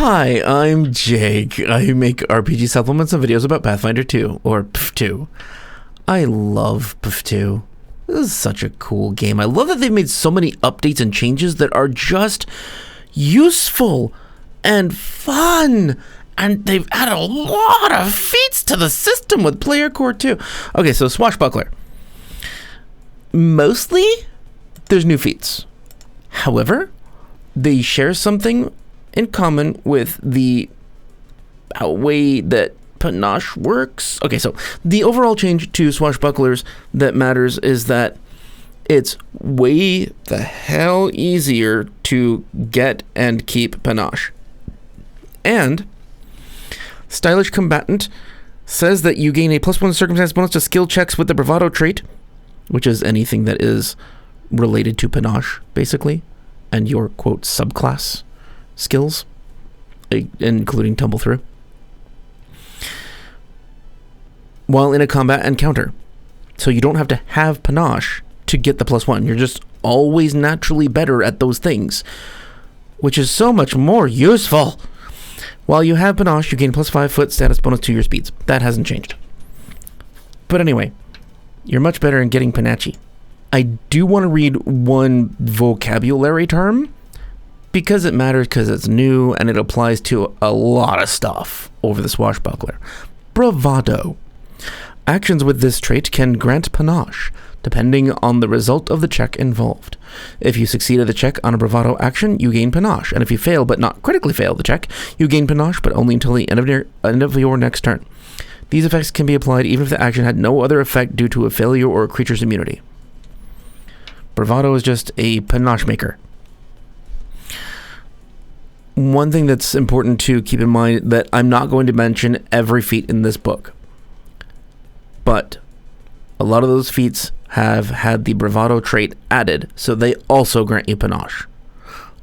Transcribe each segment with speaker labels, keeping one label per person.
Speaker 1: Hi, I'm Jake. I make RPG supplements and videos about Pathfinder 2, or PF2. I love PF2. This is such a cool game. I love that they've made so many updates and changes that are just useful and fun. And they've added a lot of feats to the system with Player Core 2. Okay, so Swashbuckler. Mostly, there's new feats. However, they share something in common with the way that panache works. Okay, so the overall change to Swashbucklers that matters is that it's way the hell easier to get and keep panache. And Stylish Combatant says that you gain a +1 circumstance bonus to skill checks with the Bravado trait, which is anything that is related to panache, basically, and your, quote, subclass skills, including tumble through, while in a combat encounter. So you don't have to have panache to get the +1. You're just always naturally better at those things, which is so much more useful. While you have panache, you gain +5 foot status bonus to your speeds. That hasn't changed. But anyway, you're much better in getting panache. I do want to read one vocabulary term because it matters, because it's new and it applies to a lot of stuff over the Swashbuckler. Bravado. Actions with this trait can grant panache, depending on the result of the check involved. If you succeed at the check on a Bravado action, you gain panache, and if you fail but not critically fail the check, you gain panache, but only until the end of your next turn. These effects can be applied even if the action had no other effect due to a failure or a creature's immunity. Bravado is just a panache maker. One thing that's important to keep in mind that I'm not going to mention every feat in this book, but a lot of those feats have had the Bravado trait added, so they also grant you panache.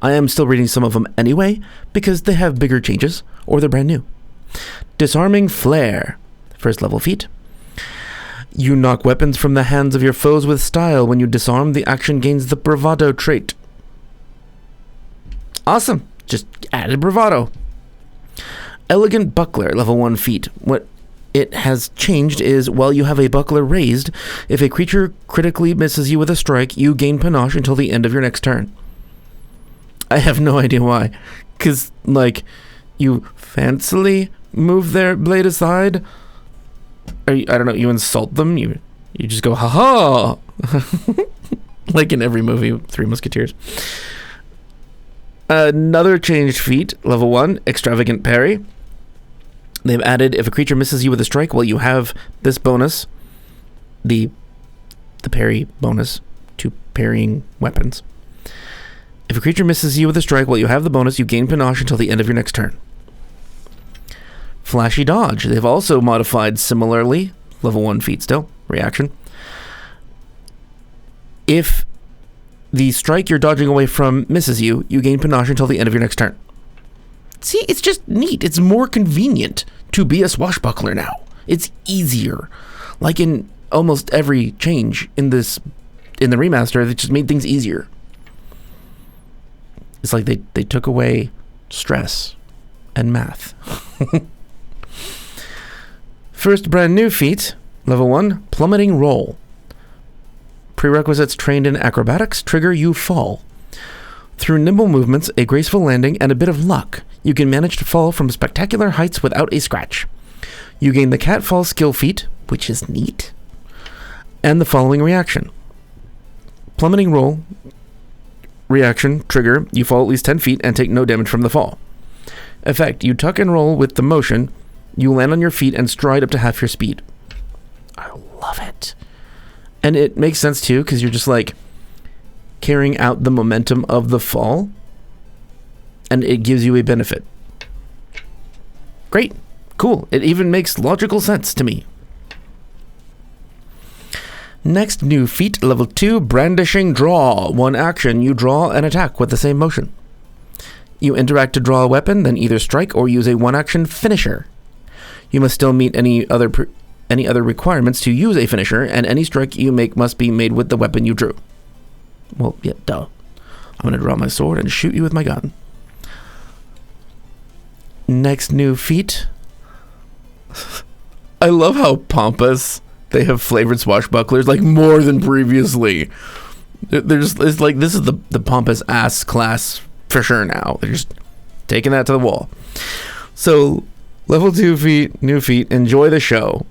Speaker 1: I am still reading some of them anyway, because they have bigger changes, or they're brand new. Disarming Flare. First level feat. You knock weapons from the hands of your foes with style. When you disarm, the action gains the Bravado trait. Awesome. Just added Bravado. Elegant Buckler, level 1 feat. What it has changed is, while you have a buckler raised, if a creature critically misses you with a strike, you gain panache until the end of your next turn. I have no idea why. Because, like, you fancily move their blade aside? Or, I don't know, you insult them? You just go, ha-ha! Like in every movie, Three Musketeers. Another changed feat, level 1, Extravagant Parry. They've added, if a creature misses you with a strike, well, you have this bonus, the parry bonus to parrying weapons. If a creature misses you with a strike, well, you have the bonus, you gain panache until the end of your next turn. Flashy Dodge. They've also modified similarly, level 1 feat still, reaction. If the strike you're dodging away from misses you, you gain panache until the end of your next turn. See, it's just neat. It's more convenient to be a Swashbuckler now. It's easier. Like in almost every change in the remaster, they just made things easier. It's like they took away stress and math. First brand new feat, level 1, Plummeting Roll. Prerequisites trained in acrobatics trigger you fall. Through nimble movements, a graceful landing, and a bit of luck, you can manage to fall from spectacular heights without a scratch. You gain the Catfall skill feat, which is neat, and the following reaction. Plummeting Roll, reaction, trigger, you fall at least 10 feet and take no damage from the fall. Effect, you tuck and roll with the motion, you land on your feet and stride up to half your speed. I love it. And it makes sense too, because you're just like carrying out the momentum of the fall, and it gives you a benefit. Great. Cool. It even makes logical sense to me. Next new feat, level 2, Brandishing Draw. 1 action, you draw an attack with the same motion. You interact to draw a weapon, then either strike or use a 1-action finisher. You must still meet any other requirements to use a finisher, and any strike you make must be made with the weapon you drew. Well, yeah, duh. I'm going to draw my sword and shoot you with my gun. Next new feat. I love how pompous they have flavored swashbucklers, like more than previously. It's like, this is the pompous ass class for sure now. They're just taking that to the wall. So, level 2 feat, new feat, enjoy the show.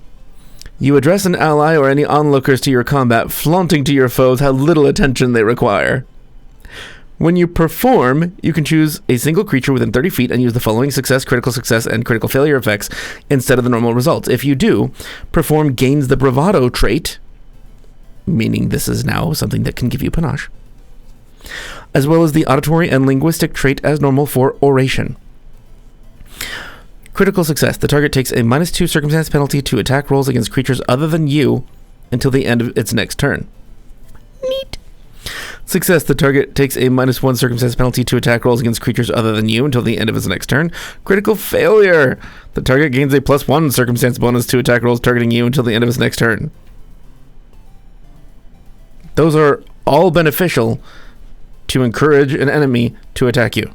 Speaker 1: You address an ally or any onlookers to your combat, flaunting to your foes how little attention they require. When you perform, you can choose a single creature within 30 feet and use the following success, and critical failure effects instead of the normal results. If you do, perform gains the bravado trait, meaning this is now something that can give you panache, as well as the auditory and linguistic trait as normal for oration. Critical success. The target takes a -2 circumstance penalty to attack rolls against creatures other than you until the end of its next turn. Neat. Success. The target takes a -1 circumstance penalty to attack rolls against creatures other than you until the end of its next turn. Critical failure. The target gains a +1 circumstance bonus to attack rolls targeting you until the end of its next turn. Those are all beneficial to encourage an enemy to attack you.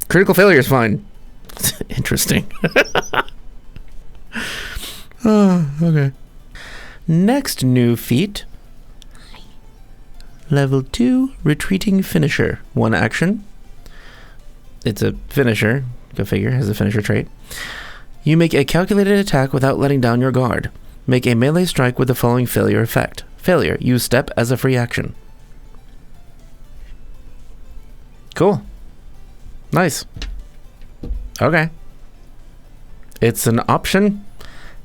Speaker 1: Critical failure is fine. Interesting. Okay. Next new feat. Level 2, Retreating Finisher. 1 action. It's a finisher. Go figure, has a finisher trait. You make a calculated attack without letting down your guard. Make a melee strike with the following failure effect. Failure. Use step as a free action. Cool. Nice. Okay. It's an option.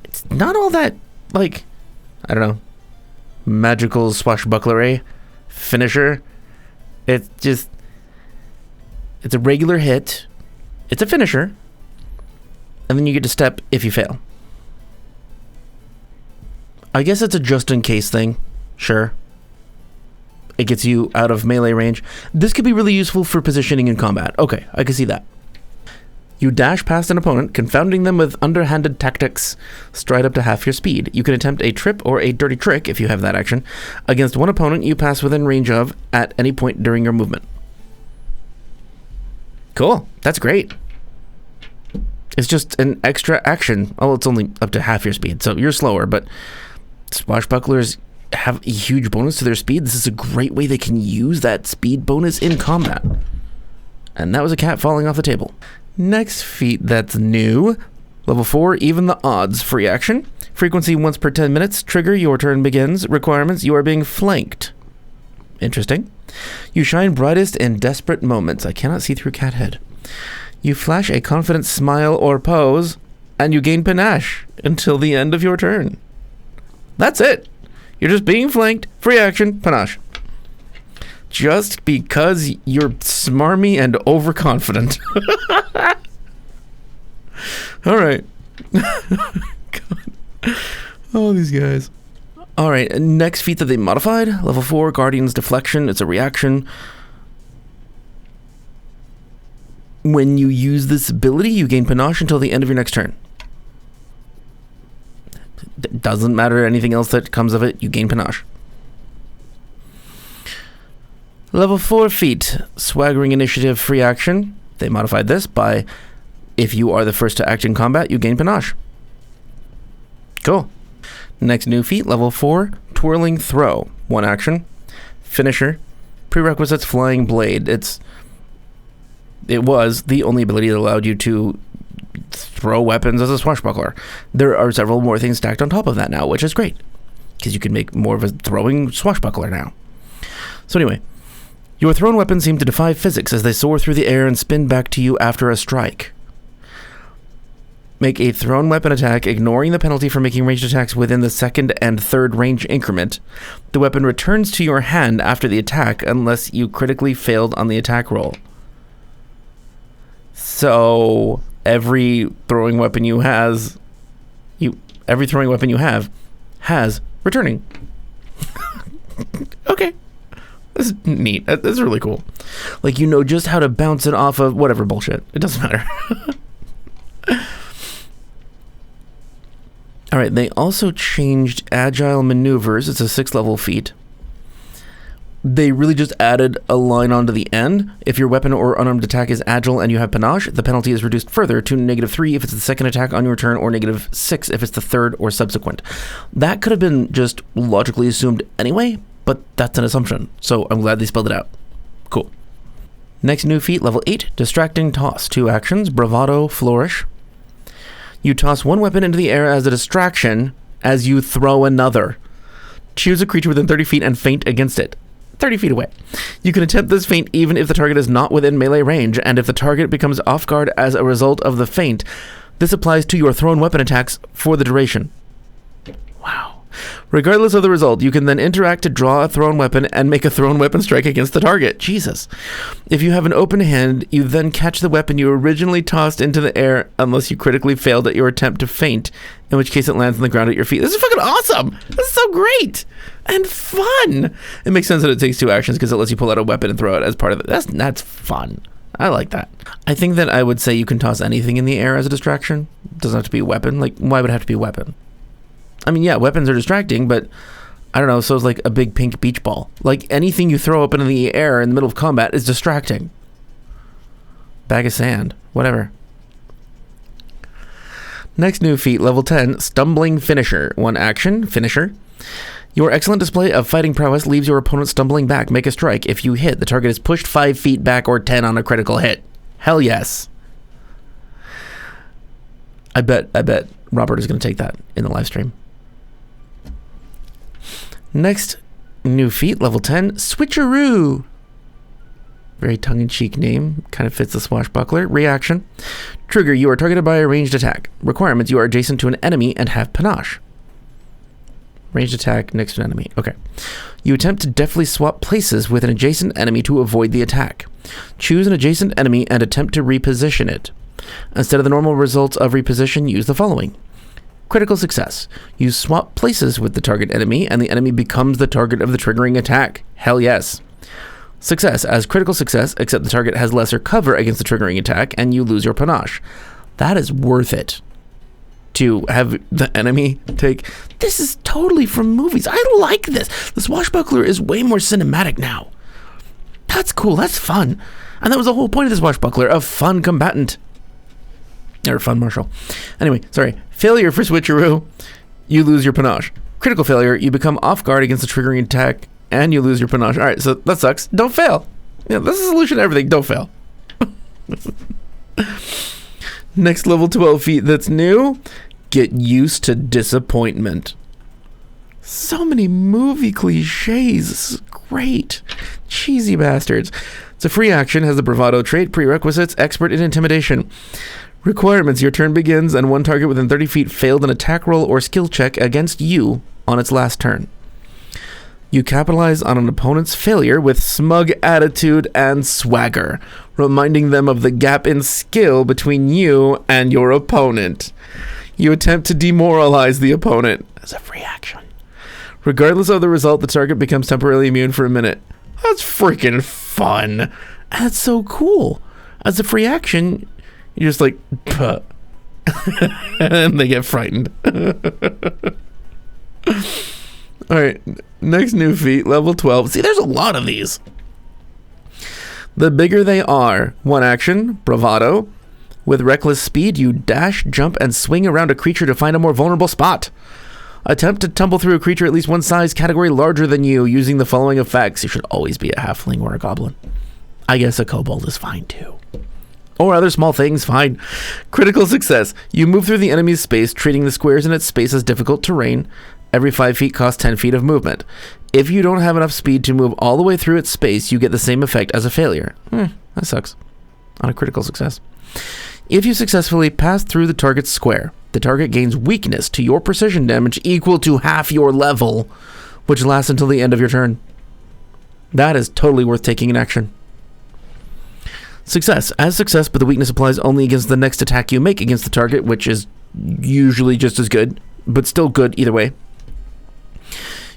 Speaker 1: It's not all that, like, I don't know, magical swashbucklery finisher. It's just, it's a regular hit. It's a finisher. And then you get to step if you fail. I guess it's a just-in-case thing. Sure. It gets you out of melee range. This could be really useful for positioning in combat. Okay, I can see that. You dash past an opponent, confounding them with underhanded tactics. Stride up to half your speed. You can attempt a trip or a dirty trick, if you have that action, against one opponent you pass within range of at any point during your movement. Cool. That's great. It's just an extra action. Oh, it's only up to half your speed, so you're slower, but swashbucklers have a huge bonus to their speed. This is a great way they can use that speed bonus in combat. And that was a cat falling off the table. Next feat that's new. Level 4, Even the Odds. Free action. Frequency once per 10 minutes. Trigger, your turn begins. Requirements, you are being flanked. Interesting. You shine brightest in desperate moments. I cannot see through cat head. You flash a confident smile or pose, and you gain panache until the end of your turn. That's it. You're just being flanked. Free action, panache. Just because you're smarmy and overconfident. All right. God. Oh, these guys. All right, next feat that they modified. Level 4, Guardian's Deflection. It's a reaction. When you use this ability, you gain panache until the end of your next turn. Doesn't matter anything else that comes of it, you gain panache. Level 4 feat, Swaggering Initiative free action. They modified this by, if you are the first to act in combat, you gain panache. Cool. Next new feat, level 4, Twirling Throw. 1 action. Finisher. Prerequisites, Flying Blade. It was the only ability that allowed you to throw weapons as a swashbuckler. There are several more things stacked on top of that now, which is great, because you can make more of a throwing swashbuckler now. So anyway, your thrown weapons seem to defy physics as they soar through the air and spin back to you after a strike. Make a thrown weapon attack, ignoring the penalty for making ranged attacks within the second and third range increment. The weapon returns to your hand after the attack unless you critically failed on the attack roll. So every throwing weapon you have has returning. Okay. This is neat. This is really cool. Like, you know just how to bounce it off of whatever bullshit. It doesn't matter. All right, they also changed Agile Maneuvers. It's a 6th level feat. They really just added a line onto the end. If your weapon or unarmed attack is agile and you have panache, the penalty is reduced further to -3 if it's the second attack on your turn, or -6 if it's the third or subsequent. That could have been just logically assumed anyway, but that's an assumption. So I'm glad they spelled it out. Cool. Next new feat, level 8, Distracting Toss. 2 actions, Bravado, Flourish. You toss one weapon into the air as a distraction as you throw another. Choose a creature within 30 feet and feint against it. 30 feet away. You can attempt this feint even if the target is not within melee range, and if the target becomes off guard as a result of the feint, this applies to your thrown weapon attacks for the duration. Wow. Regardless of the result, you can then interact to draw a thrown weapon and make a thrown weapon strike against the target. Jesus. If you have an open hand, you then catch the weapon you originally tossed into the air unless you critically failed at your attempt to feint, in which case it lands on the ground at your feet. This is fucking awesome! This is so great! And fun! It makes sense that it takes 2 actions because it lets you pull out a weapon and throw it as part of it. That's fun. I like that. I think that I would say you can toss anything in the air as a distraction. It doesn't have to be a weapon. Like, why would it have to be a weapon? I mean, yeah, weapons are distracting, but I don't know, so is like a big pink beach ball. Like, anything you throw up into the air in the middle of combat is distracting. Bag of sand, whatever. Next new feat, level 10, Stumbling Finisher. 1 action, Finisher. Your excellent display of fighting prowess leaves your opponent stumbling back. Make a strike. If you hit, the target is pushed 5 feet back or 10 on a critical hit. Hell yes. I bet Robert is going to take that in the live stream. Next new feat, level 10, Switcheroo. Very tongue-in-cheek name. Kind of fits the Swashbuckler. Reaction. Trigger, you are targeted by a ranged attack. Requirements, you are adjacent to an enemy and have panache. Ranged attack next to an enemy. Okay. You attempt to deftly swap places with an adjacent enemy to avoid the attack. Choose an adjacent enemy and attempt to reposition it. Instead of the normal results of reposition, use the following. Critical success. You swap places with the target enemy, and the enemy becomes the target of the triggering attack. Hell yes. Success. As critical success, except the target has lesser cover against the triggering attack, and you lose your panache. That is worth it. To have the enemy take... This is totally from movies. I like this. The Swashbuckler is way more cinematic now. That's cool. That's fun. And that was the whole point of the Swashbuckler, a fun combatant. Or fun marshal. Anyway, sorry. Failure for Switcheroo. You lose your panache. Critical failure. You become off guard against the triggering attack, and you lose your panache. All right, so that sucks. Don't fail. Yeah, that's the solution to everything. Don't fail. Next level 12 feat that's new. Get used to disappointment. So many movie cliches. This is great. Cheesy bastards. It's a free action, has the bravado trait, prerequisites, expert in intimidation. Requirements, your turn begins and one target within 30 feet failed an attack roll or skill check against you on its last turn. You capitalize on an opponent's failure with smug attitude and swagger, reminding them of the gap in skill between you and your opponent. You attempt to demoralize the opponent as a free action. Regardless of the result, the target becomes temporarily immune for a minute. That's freaking fun. That's so cool. As a free action, you're just like, puh. And they get frightened. All right, next new feat, level 12. See, there's a lot of these. The bigger they are, one action, bravado. With reckless speed, you dash, jump, and swing around a creature to find a more vulnerable spot. Attempt to tumble through a creature at least one size category larger than you using the following effects. You should always be a halfling or a goblin. I guess a kobold is fine too. Or other small things, fine. Critical success. You move through the enemy's space, treating the squares in its space as difficult terrain. Every 5 feet costs 10 feet of movement. If you don't have enough speed to move all the way through its space, you get the same effect as a failure. That sucks. On a critical success. If you successfully pass through the target's square, the target gains weakness to your precision damage equal to half your level, which lasts until the end of your turn. That is totally worth taking in action. Success. As success, but the weakness applies only against the next attack you make against the target, which is usually just as good, but still good either way.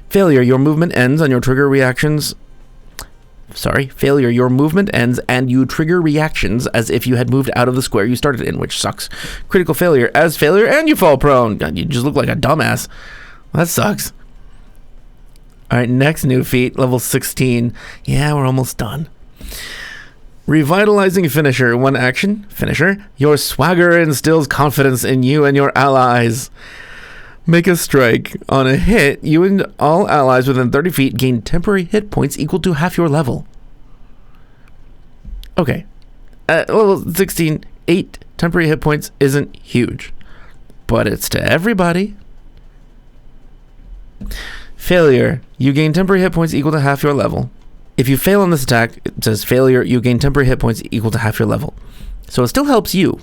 Speaker 1: Failure. Your movement ends on your trigger reactions. Failure. Your movement ends and you trigger reactions as if you had moved out of the square you started in, which sucks. Critical failure. As failure and you fall prone. God, you just look like a dumbass. That sucks. All right, next new feat, level 16. Yeah, we're almost done. Revitalizing finisher. One action, finisher. Your swagger instills confidence in you and your allies. Make a strike. On a hit, you and all allies within 30 feet gain temporary hit points equal to half your level. Okay. At level 16, 8 temporary hit points isn't huge, but it's to everybody. Failure. You gain temporary hit points equal to half your level. If you fail on this attack, it says failure, you gain temporary hit points equal to half your level. So it still helps you.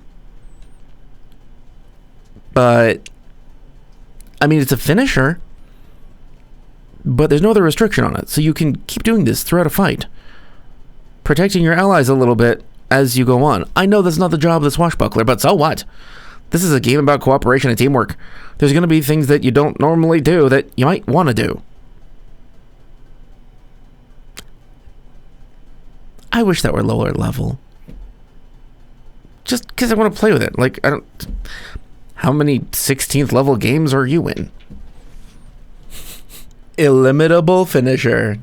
Speaker 1: But, I mean, it's a finisher, but there's no other restriction on it. So you can keep doing this throughout a fight, protecting your allies a little bit as you go on. I know that's not the job of the Swashbuckler, but so what? This is a game about cooperation and teamwork. There's going to be things that you don't normally do that you might want to do. I wish that were lower level. Just because I want to play with it. Like, I don't... How many 16th level games are you in? Illimitable finisher.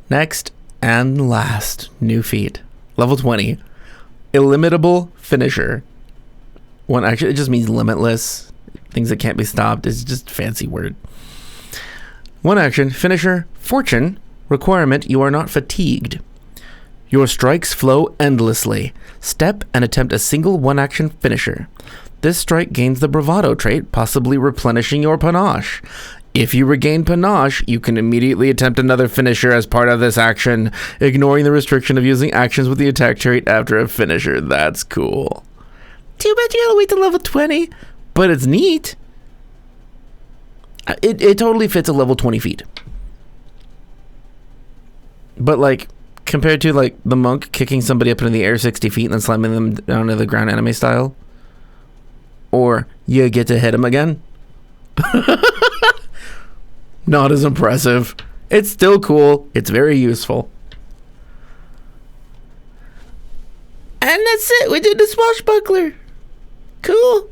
Speaker 1: Next and last new feat. Level 20. Illimitable finisher. One actually, it just means limitless. Things that can't be stopped. It's just a fancy word. One action, finisher, fortune. Requirement, you are not fatigued. Your strikes flow endlessly. Step and attempt a single one-action finisher. This strike gains the bravado trait, possibly replenishing your panache. If you regain panache, you can immediately attempt another finisher as part of this action, ignoring the restriction of using actions with the attack trait after a finisher. That's cool. Too bad you gotta wait till level 20, but it's neat. It totally fits a level 20 feat. But, like, compared to, like, the monk kicking somebody up into the air 60 feet and then slamming them down to the ground anime style. Or, you get to hit him again. Not as impressive. It's still cool. It's very useful. And that's it. We did the Swashbuckler. Cool.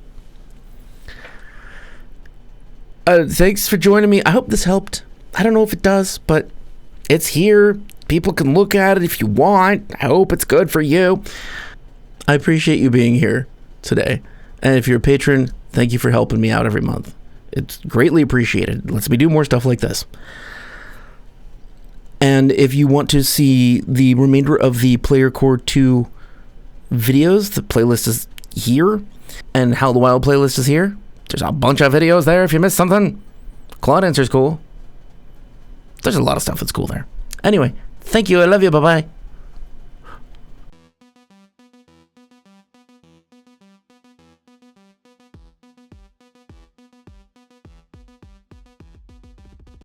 Speaker 1: Thanks for joining me. I hope this helped. I don't know if it does, but it's here. People can look at it if you want. I hope it's good for you. I appreciate you being here today. And if you're a patron, thank you for helping me out every month. It's greatly appreciated. It lets me do more stuff like this. And if you want to see the remainder of the Player Core 2 videos, the playlist is here. And How the Wild playlist is here. There's a bunch of videos there if you missed something. Claude Answer's cool. There's a lot of stuff that's cool there. Anyway, thank you. I love you. Bye-bye.